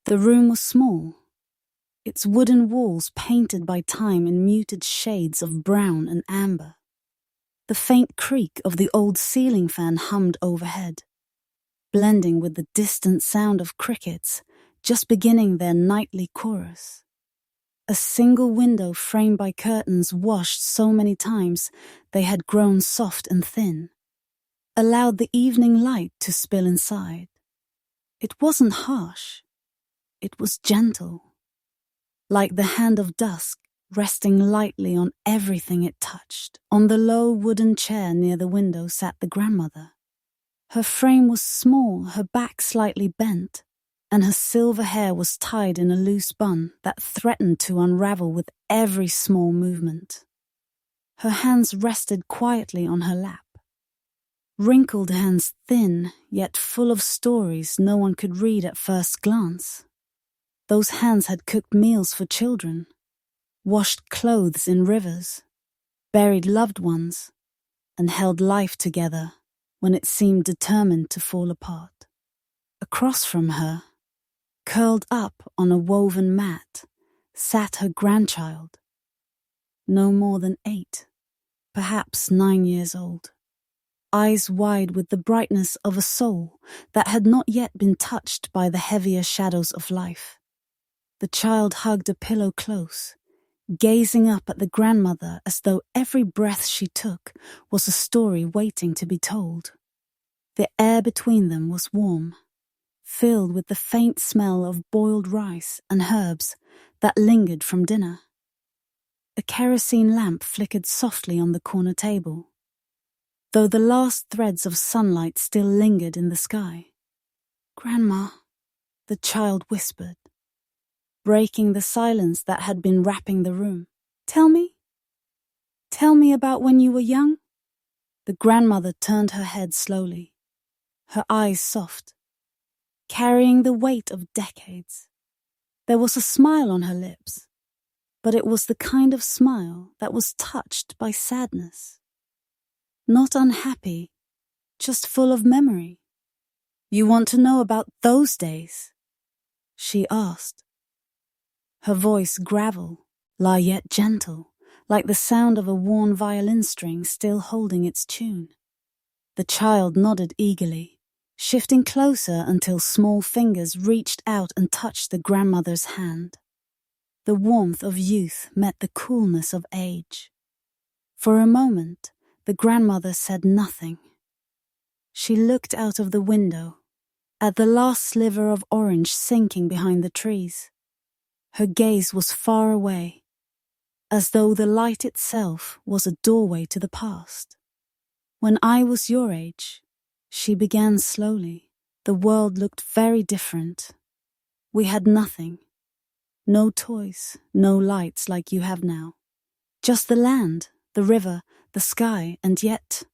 The room was small, its wooden walls painted by time in muted shades of brown and amber. The faint creak of the old ceiling fan hummed overhead, blending with the distant sound of crickets just beginning their nightly chorus. A single window framed by curtains washed so many times they had grown soft and thin, allowed the evening light to spill inside. It wasn't harsh. It was gentle, like the hand of dusk resting lightly on everything it touched. On the low wooden chair near the window sat the grandmother. Her frame was small, her back slightly bent, and her silver hair was tied in a loose bun that threatened to unravel with every small movement. Her hands rested quietly on her lap. Wrinkled hands, thin, yet full of stories no one could read at first glance. Those hands had cooked meals for children, washed clothes in rivers, buried loved ones, and held life together when it seemed determined to fall apart. Across from her, curled up on a woven mat, sat her grandchild, no more than 8, perhaps 9 years old, eyes wide with the brightness of a soul that had not yet been touched by the heavier shadows of life. The child hugged a pillow close, gazing up at the grandmother as though every breath she took was a story waiting to be told. The air between them was warm, filled with the faint smell of boiled rice and herbs that lingered from dinner. A kerosene lamp flickered softly on the corner table, though the last threads of sunlight still lingered in the sky. "Grandma," the child whispered, breaking the silence that had been wrapping the room. Tell me about when you were young?" The grandmother turned her head slowly, her eyes soft, carrying the weight of decades. There was a smile on her lips, but it was the kind of smile that was touched by sadness. Not unhappy, just full of memory. "You want to know about those days?" she asked. Her voice gravel, yet gentle, like the sound of a worn violin string still holding its tune. The child nodded eagerly, shifting closer until small fingers reached out and touched the grandmother's hand. The warmth of youth met the coolness of age. For a moment, the grandmother said nothing. She looked out of the window, at the last sliver of orange sinking behind the trees. Her gaze was far away, as though the light itself was a doorway to the past. "When I was your age," she began slowly, "the world looked very different. We had nothing. No toys, no lights like you have now. Just the land, the river, the sky, and yet—"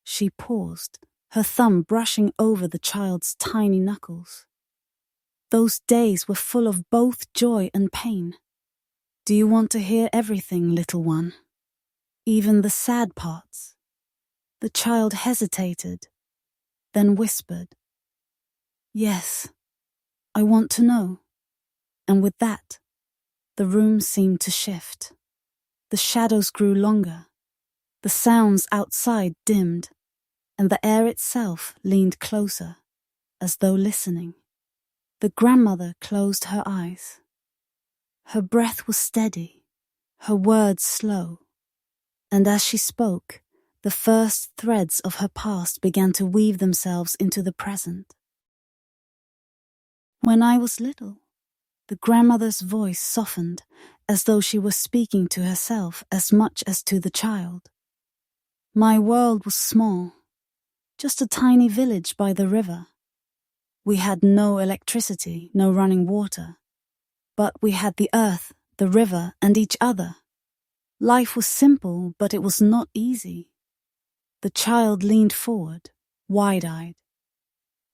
She paused, her thumb brushing over the child's tiny knuckles. "Those days were full of both joy and pain. Do you want to hear everything, little one? Even the sad parts?" The child hesitated, then whispered, "Yes, I want to know." And with that, the room seemed to shift. The shadows grew longer, the sounds outside dimmed, and the air itself leaned closer, as though listening. The grandmother closed her eyes. Her breath was steady, her words slow, and as she spoke, the first threads of her past began to weave themselves into the present. "When I was little," the grandmother's voice softened as though she were speaking to herself as much as to the child. "My world was small, just a tiny village by the river. We had no electricity, no running water, but we had the earth, the river, and each other. Life was simple, but it was not easy." The child leaned forward, wide-eyed.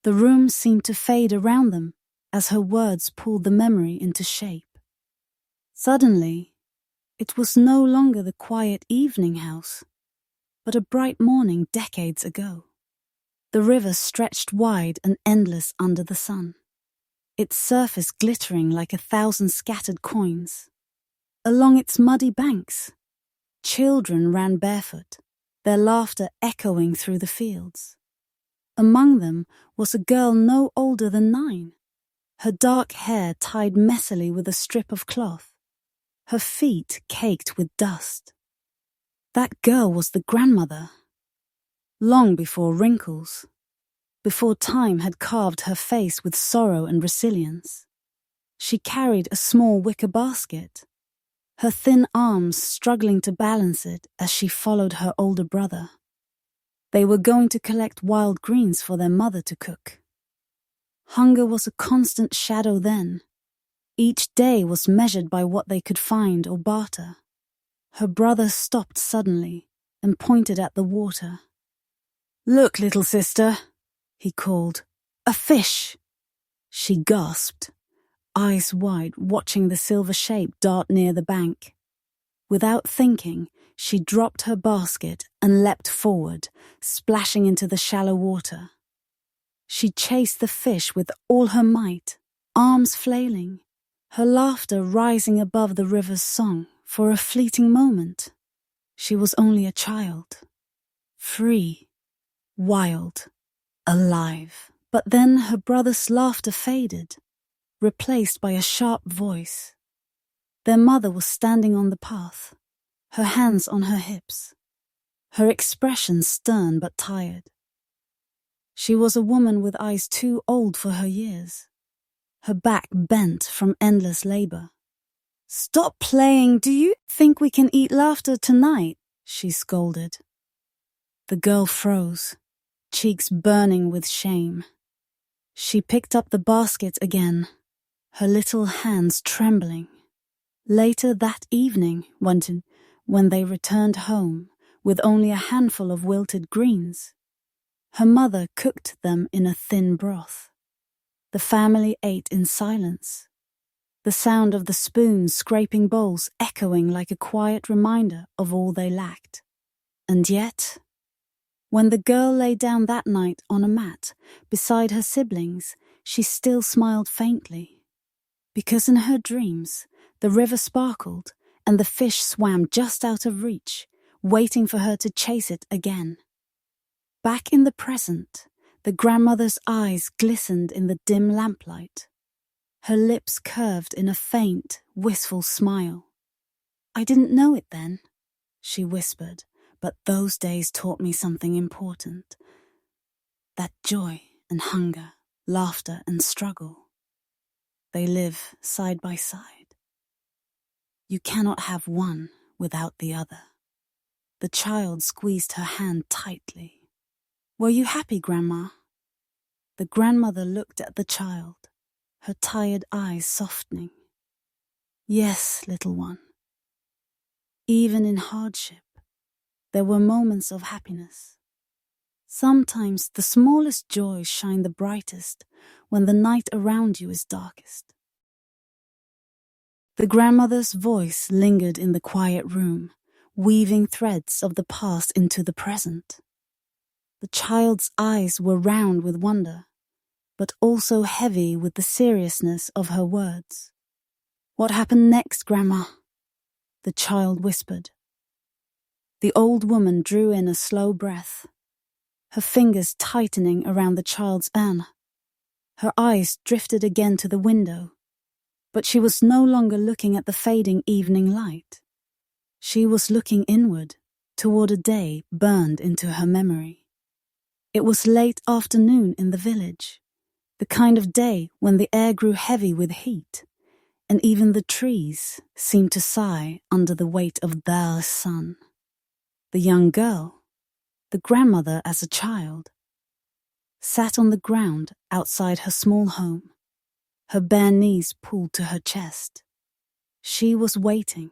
The room seemed to fade around them as her words pulled the memory into shape. Suddenly, it was no longer the quiet evening house, but a bright morning decades ago. The river stretched wide and endless under the sun. its surface glittering like 1,000 scattered coins. Along its muddy banks, children ran barefoot, their laughter echoing through the fields. Among them was a girl no older than 9, her dark hair tied messily with a strip of cloth, her feet caked with dust. That girl was the grandmother. Long before wrinkles, before time had carved her face with sorrow and resilience, she carried a small wicker basket, her thin arms struggling to balance it as she followed her older brother. They were going to collect wild greens for their mother to cook. Hunger was a constant shadow then. Each day was measured by what they could find or barter. Her brother stopped suddenly and pointed at the water. "Look, little sister," he called. "A fish!" She gasped, eyes wide, watching the silver shape dart near the bank. Without thinking, she dropped her basket and leapt forward, splashing into the shallow water. She chased the fish with all her might, arms flailing, her laughter rising above the river's song. For a fleeting moment, she was only a child, free, wild, alive. But then her brother's laughter faded, replaced by a sharp voice. Their mother was standing on the path, her hands on her hips, her expression stern but tired. She was a woman with eyes too old for her years, her back bent from endless labor. "Stop playing, do you think we can eat laughter tonight?" she scolded. The girl froze, cheeks burning with shame. She picked up the basket again, her little hands trembling. Later that evening, when they returned home with only a handful of wilted greens, her mother cooked them in a thin broth. The family ate in silence, the sound of the spoons scraping bowls echoing like a quiet reminder of all they lacked. And yet, when the girl lay down that night on a mat beside her siblings, she still smiled faintly. Because in her dreams, the river sparkled and the fish swam just out of reach, waiting for her to chase it again. Back in the present, the grandmother's eyes glistened in the dim lamplight. Her lips curved in a faint, wistful smile. "I didn't know it then," she whispered, "but those days taught me something important. That joy and hunger, laughter and struggle, they live side by side. You cannot have one without the other." The child squeezed her hand tightly. "Were you happy, Grandma?" The grandmother looked at the child, her tired eyes softening. "Yes, little one. Even in hardship, there were moments of happiness. Sometimes the smallest joys shine the brightest when the night around you is darkest." The grandmother's voice lingered in the quiet room, weaving threads of the past into the present. The child's eyes were round with wonder, but also heavy with the seriousness of her words. "What happened next, Grandma?" the child whispered. The old woman drew in a slow breath, her fingers tightening around the child's urn. Her eyes drifted again to the window, but she was no longer looking at the fading evening light. She was looking inward, toward a day burned into her memory. It was late afternoon in the village, the kind of day when the air grew heavy with heat, and even the trees seemed to sigh under the weight of the sun. The young girl, the grandmother as a child, sat on the ground outside her small home, her bare knees pulled to her chest. She was waiting.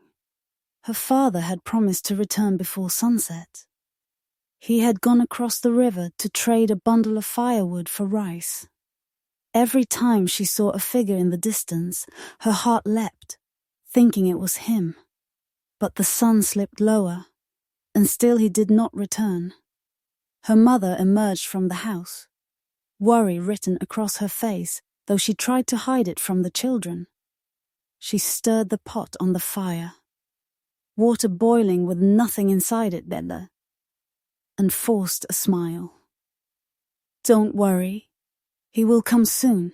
Her father had promised to return before sunset. He had gone across the river to trade a bundle of firewood for rice. Every time she saw a figure in the distance, her heart leapt, thinking it was him. But the sun slipped lower, and still he did not return. Her mother emerged from the house, worry written across her face though she tried to hide it from the children. She stirred the pot on the fire, water boiling with nothing inside it, Bella, and forced a smile. "Don't worry, he will come soon.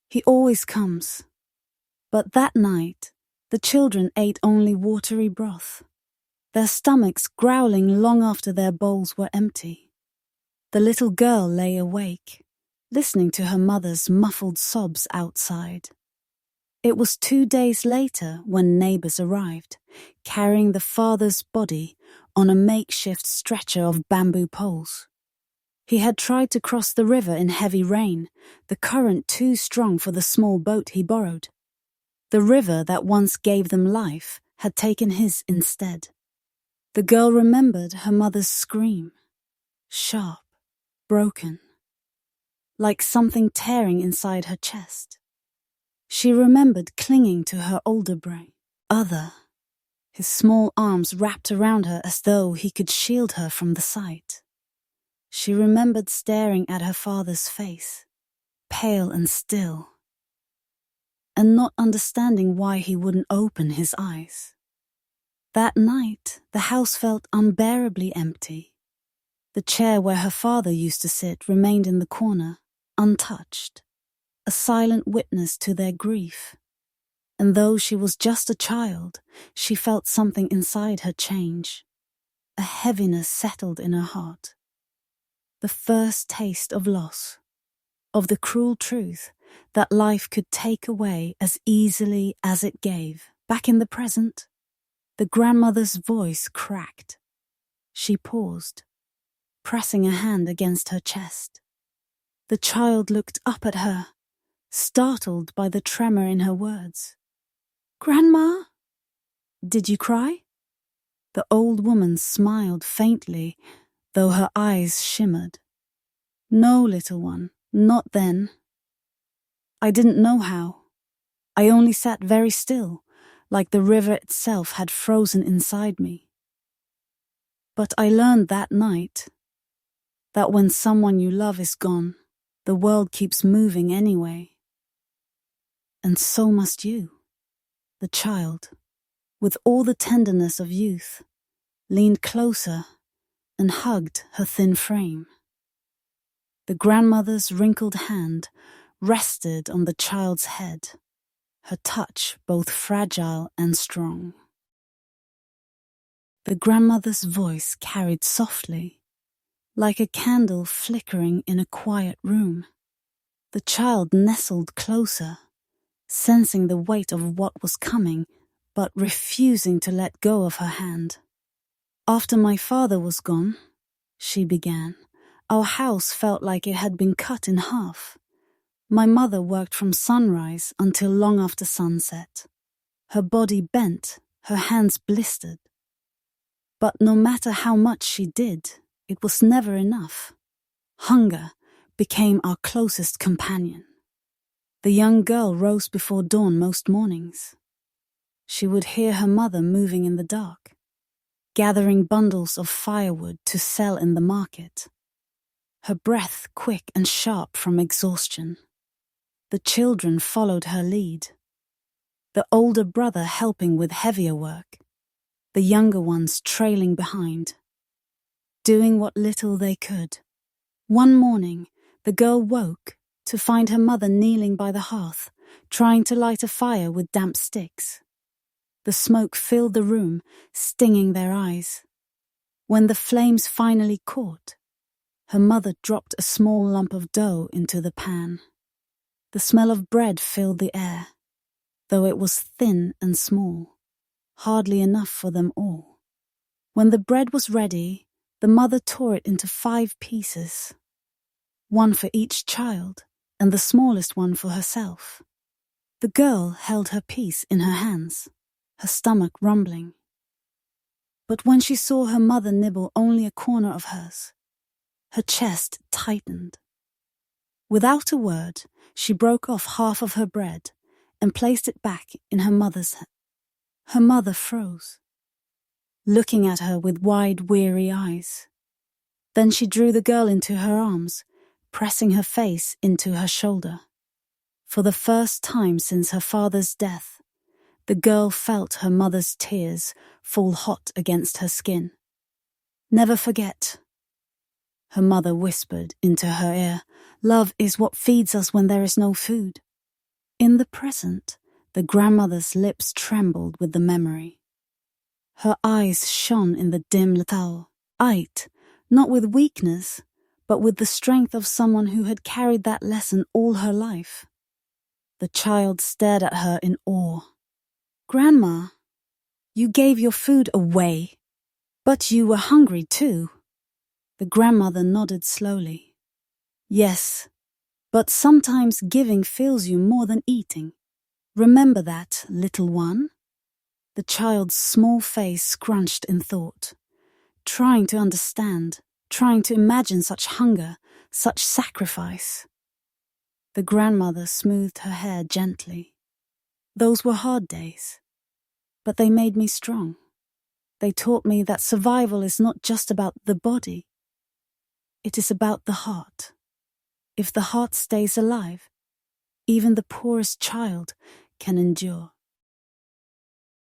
He always comes." But that night, the children ate only watery broth, their stomachs growling long after their bowls were empty. The little girl lay awake, listening to her mother's muffled sobs outside. It was 2 days later when neighbors arrived, carrying the father's body on a makeshift stretcher of bamboo poles. He had tried to cross the river in heavy rain, the current too strong for the small boat he borrowed. The river that once gave them life had taken his instead. The girl remembered her mother's scream, sharp, broken, like something tearing inside her chest. She remembered clinging to her older brother, his small arms wrapped around her as though he could shield her from the sight. She remembered staring at her father's face, pale and still, and not understanding why he wouldn't open his eyes. That night, the house felt unbearably empty. The chair where her father used to sit remained in the corner, untouched, a silent witness to their grief. And though she was just a child, she felt something inside her change. A heaviness settled in her heart. The first taste of loss, of the cruel truth that life could take away as easily as it gave. Back in the present, the grandmother's voice cracked. She paused, pressing a hand against her chest. The child looked up at her, startled by the tremor in her words. "Grandma, did you cry?" The old woman smiled faintly, though her eyes shimmered. "No, little one, not then. I didn't know how. I only sat very still, like the river itself had frozen inside me. But I learned that night that when someone you love is gone, the world keeps moving anyway. And so must you." The child, with all the tenderness of youth, leaned closer and hugged her thin frame. The grandmother's wrinkled hand rested on the child's head, her touch both fragile and strong. The grandmother's voice carried softly, like a candle flickering in a quiet room. The child nestled closer, sensing the weight of what was coming, but refusing to let go of her hand. "After my father was gone," she began, "our house felt like it had been cut in half. My mother worked from sunrise until long after sunset. Her body bent, her hands blistered. But no matter how much she did, it was never enough. Hunger became our closest companion. The young girl rose before dawn most mornings. She would hear her mother moving in the dark, gathering bundles of firewood to sell in the market, her breath quick and sharp from exhaustion. The children followed her lead, the older brother helping with heavier work, the younger ones trailing behind, doing what little they could. One morning, the girl woke to find her mother kneeling by the hearth, trying to light a fire with damp sticks. The smoke filled the room, stinging their eyes. When the flames finally caught, her mother dropped a small lump of dough into the pan. The smell of bread filled the air, though it was thin and small, hardly enough for them all. When the bread was ready, the mother tore it into 5 pieces, one for each child, and the smallest one for herself. The girl held her piece in her hands, her stomach rumbling. But when she saw her mother nibble only a corner of hers, her chest tightened. Without a word, she broke off half of her bread and placed it back in her mother's hand. Her mother froze, looking at her with wide, weary eyes. Then she drew the girl into her arms, pressing her face into her shoulder. For the first time since her father's death, the girl felt her mother's tears fall hot against her skin. "Never forget," her mother whispered into her ear. "Love is what feeds us when there is no food." In the present, the grandmother's lips trembled with the memory. Her eyes shone in the dim light, not with weakness, but with the strength of someone who had carried that lesson all her life. The child stared at her in awe. "Grandma, you gave your food away, but you were hungry too." The grandmother nodded slowly. "Yes, but sometimes giving fills you more than eating. Remember that, little one?" The child's small face scrunched in thought, trying to understand, trying to imagine such hunger, such sacrifice. The grandmother smoothed her hair gently. "Those were hard days, but they made me strong. They taught me that survival is not just about the body. It is about the heart. If the heart stays alive, even the poorest child can endure."